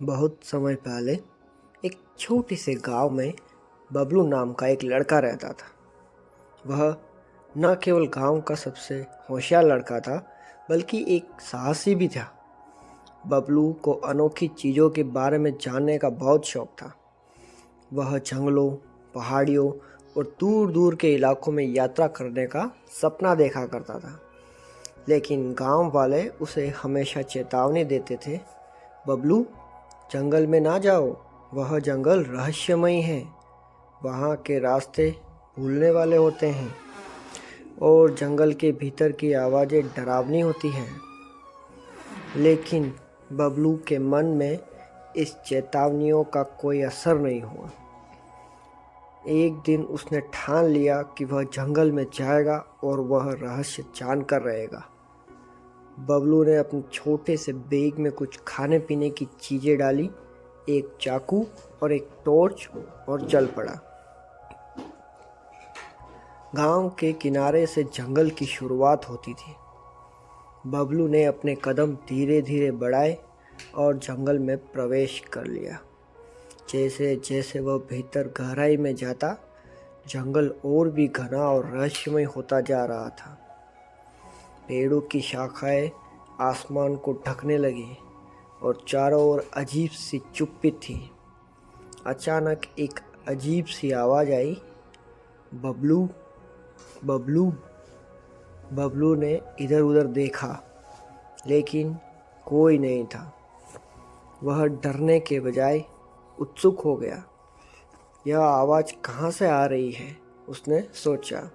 बहुत समय पहले एक छोटे से गांव में बबलू नाम का एक लड़का रहता था। वह न केवल गांव का सबसे होशियार लड़का था, बल्कि एक साहसी भी था। बबलू को अनोखी चीज़ों के बारे में जानने का बहुत शौक था। वह जंगलों, पहाड़ियों और दूर दूर के इलाकों में यात्रा करने का सपना देखा करता था। लेकिन गांव वाले उसे हमेशा चेतावनी देते थे, बबलू, जंगल में ना जाओ, वह जंगल रहस्यमयी है। वहाँ के रास्ते भूलने वाले होते हैं और जंगल के भीतर की आवाज़ें डरावनी होती हैं। लेकिन बबलू के मन में इस चेतावनियों का कोई असर नहीं हुआ। एक दिन उसने ठान लिया कि वह जंगल में जाएगा और वह रहस्य जानकर रहेगा। बबलू ने अपने छोटे से बैग में कुछ खाने पीने की चीज़ें डाली, एक चाकू और एक टॉर्च, और चल पड़ा। गांव के किनारे से जंगल की शुरुआत होती थी। बबलू ने अपने कदम धीरे धीरे बढ़ाए और जंगल में प्रवेश कर लिया। जैसे जैसे वह भीतर गहराई में जाता, जंगल और भी घना और रहस्यमय होता जा रहा था। पेड़ों की शाखाएं आसमान को ढकने लगी और चारों ओर अजीब सी चुप्पी थी। अचानक एक अजीब सी आवाज़ आई, बबलू, बबलू। बबलू ने इधर उधर देखा, लेकिन कोई नहीं था। वह डरने के बजाय उत्सुक हो गया। यह आवाज़ कहाँ से आ रही है, उसने सोचा।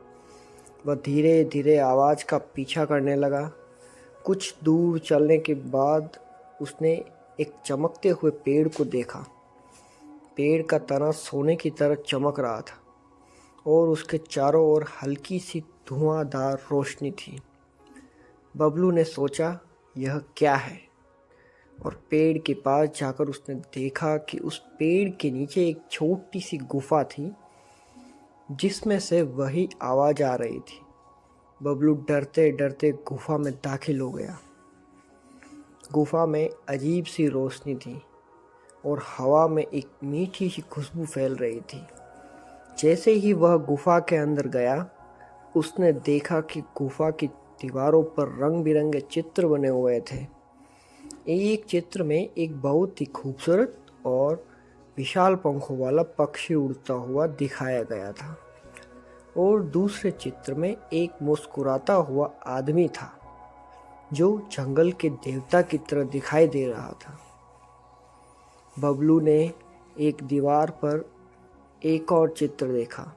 वह धीरे धीरे आवाज़ का पीछा करने लगा। कुछ दूर चलने के बाद उसने एक चमकते हुए पेड़ को देखा। पेड़ का तना सोने की तरह चमक रहा था और उसके चारों ओर हल्की सी धुआंधार रोशनी थी। बबलू ने सोचा, यह क्या है? और पेड़ के पास जाकर उसने देखा कि उस पेड़ के नीचे एक छोटी सी गुफा थी, जिसमें से वही आवाज़ आ रही थी। बबलू डरते डरते गुफा में दाखिल हो गया। गुफा में अजीब सी रोशनी थी और हवा में एक मीठी सी खुशबू फैल रही थी। जैसे ही वह गुफा के अंदर गया, उसने देखा कि गुफा की दीवारों पर रंग बिरंगे चित्र बने हुए थे। एक चित्र में एक बहुत ही खूबसूरत और विशाल पंखों वाला पक्षी उड़ता हुआ दिखाया गया था और दूसरे चित्र में एक मुस्कुराता हुआ आदमी था, जो जंगल के देवता की तरह दिखाई दे रहा था। बबलू ने एक दीवार पर एक और चित्र देखा,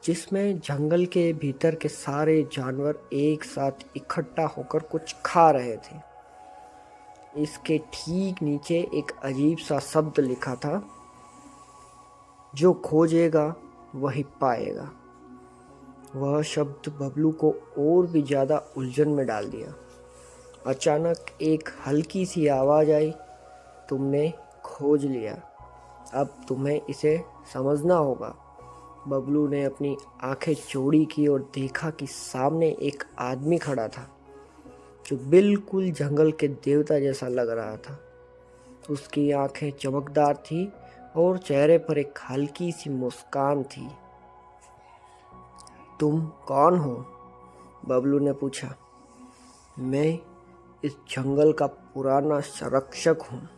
जिसमें जंगल के भीतर के सारे जानवर एक साथ इकट्ठा होकर कुछ खा रहे थे। इसके ठीक नीचे एक अजीब सा शब्द लिखा था, जो खोजेगा वही पाएगा। वह शब्द बबलू को और भी ज़्यादा उलझन में डाल दिया। अचानक एक हल्की सी आवाज़ आई, तुमने खोज लिया, अब तुम्हें इसे समझना होगा। बबलू ने अपनी आंखें चौड़ी की और देखा कि सामने एक आदमी खड़ा था, जो बिल्कुल जंगल के देवता जैसा लग रहा था। उसकी आंखें चमकदार थी और चेहरे पर एक हल्की सी मुस्कान थी। तुम कौन हो? बबलू ने पूछा। मैं इस जंगल का पुराना संरक्षक हूँ,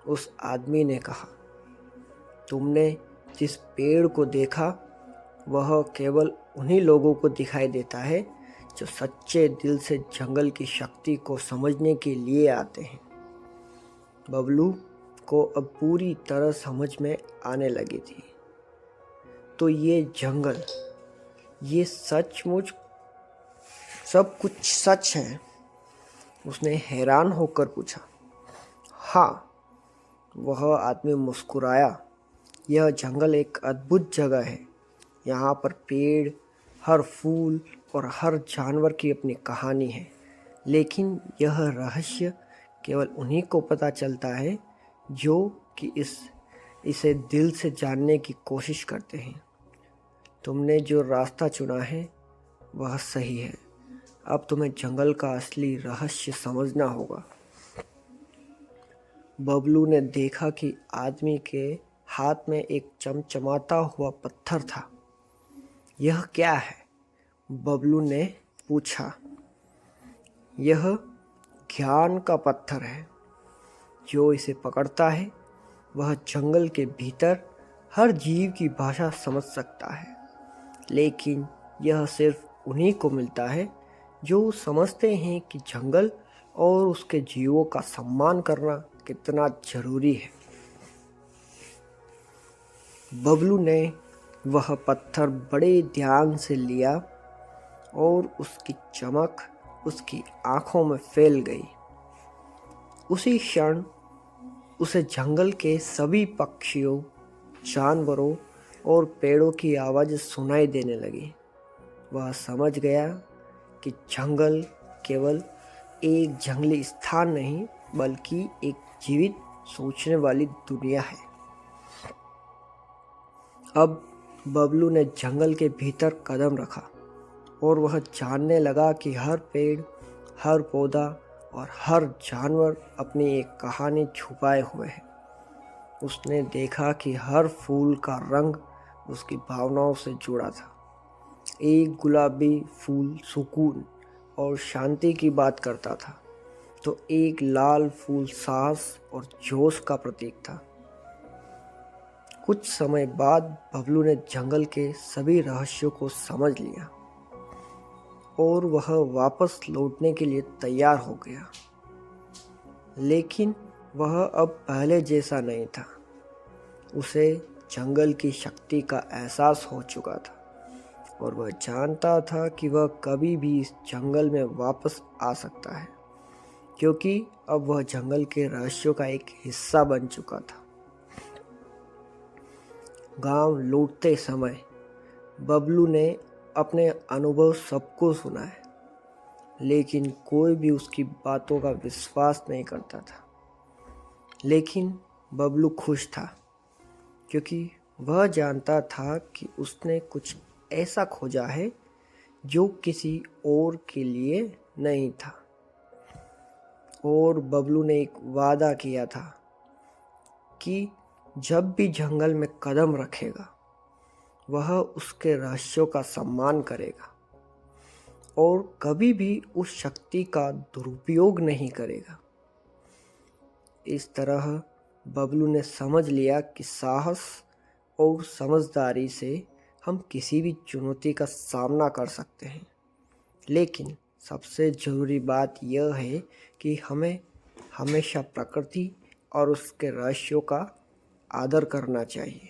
उस आदमी ने कहा। तुमने जिस पेड़ को देखा, वह केवल उन्हीं लोगों को दिखाई देता है जो सच्चे दिल से जंगल की शक्ति को समझने के लिए आते हैं। बबलू को अब पूरी तरह समझ में आने लगी थी। तो ये जंगल, ये सचमुच सब कुछ सच है? उसने हैरान होकर पूछा। हाँ, वह आदमी मुस्कुराया। यह जंगल एक अद्भुत जगह है। यहाँ पर पेड़, हर फूल और हर जानवर की अपनी कहानी है। लेकिन यह रहस्य केवल उन्हीं को पता चलता है जो कि इसे दिल से जानने की कोशिश करते हैं। तुमने जो रास्ता चुना है वह सही है। अब तुम्हें जंगल का असली रहस्य समझना होगा। बबलू ने देखा कि आदमी के हाथ में एक चमचमाता हुआ पत्थर था। यह क्या है? बबलू ने पूछा। यह ज्ञान का पत्थर है। जो इसे पकड़ता है वह जंगल के भीतर हर जीव की भाषा समझ सकता है, लेकिन यह सिर्फ उन्हीं को मिलता है जो समझते हैं कि जंगल और उसके जीवों का सम्मान करना कितना जरूरी है। बबलू ने वह पत्थर बड़े ध्यान से लिया और उसकी चमक उसकी आंखों में फैल गई। उसी क्षण उसे जंगल के सभी पक्षियों, जानवरों और पेड़ों की आवाज़ सुनाई देने लगी। वह समझ गया कि जंगल केवल एक जंगली स्थान नहीं, बल्कि एक जीवित सोचने वाली दुनिया है। अब बबलू ने जंगल के भीतर कदम रखा और वह जानने लगा कि हर पेड़, हर पौधा और हर जानवर अपनी एक कहानी छुपाए हुए है। उसने देखा कि हर फूल का रंग उसकी भावनाओं से जुड़ा था। एक गुलाबी फूल सुकून और शांति की बात करता था, तो एक लाल फूल साहस और जोश का प्रतीक था। कुछ समय बाद बबलू ने जंगल के सभी रहस्यों को समझ लिया और वह वापस लौटने के लिए तैयार हो गया। लेकिन वह अब पहले जैसा नहीं था। उसे जंगल की शक्ति का एहसास हो चुका था और वह जानता था कि वह कभी भी इस जंगल में वापस आ सकता है, क्योंकि अब वह जंगल के रहस्यों का एक हिस्सा बन चुका था। गांव लौटते समय बबलू ने अपने अनुभव सबको सुनाए, लेकिन कोई भी उसकी बातों का विश्वास नहीं करता था। लेकिन बबलू खुश था, क्योंकि वह जानता था कि उसने कुछ ऐसा खोजा है जो किसी और के लिए नहीं था। और बबलू ने एक वादा किया था कि जब भी जंगल में कदम रखेगा वह उसके रहस्यों का सम्मान करेगा और कभी भी उस शक्ति का दुरुपयोग नहीं करेगा। इस तरह बबलू ने समझ लिया कि साहस और समझदारी से हम किसी भी चुनौती का सामना कर सकते हैं, लेकिन सबसे ज़रूरी बात यह है कि हमें हमेशा प्रकृति और उसके रहस्यों का आदर करना चाहिए।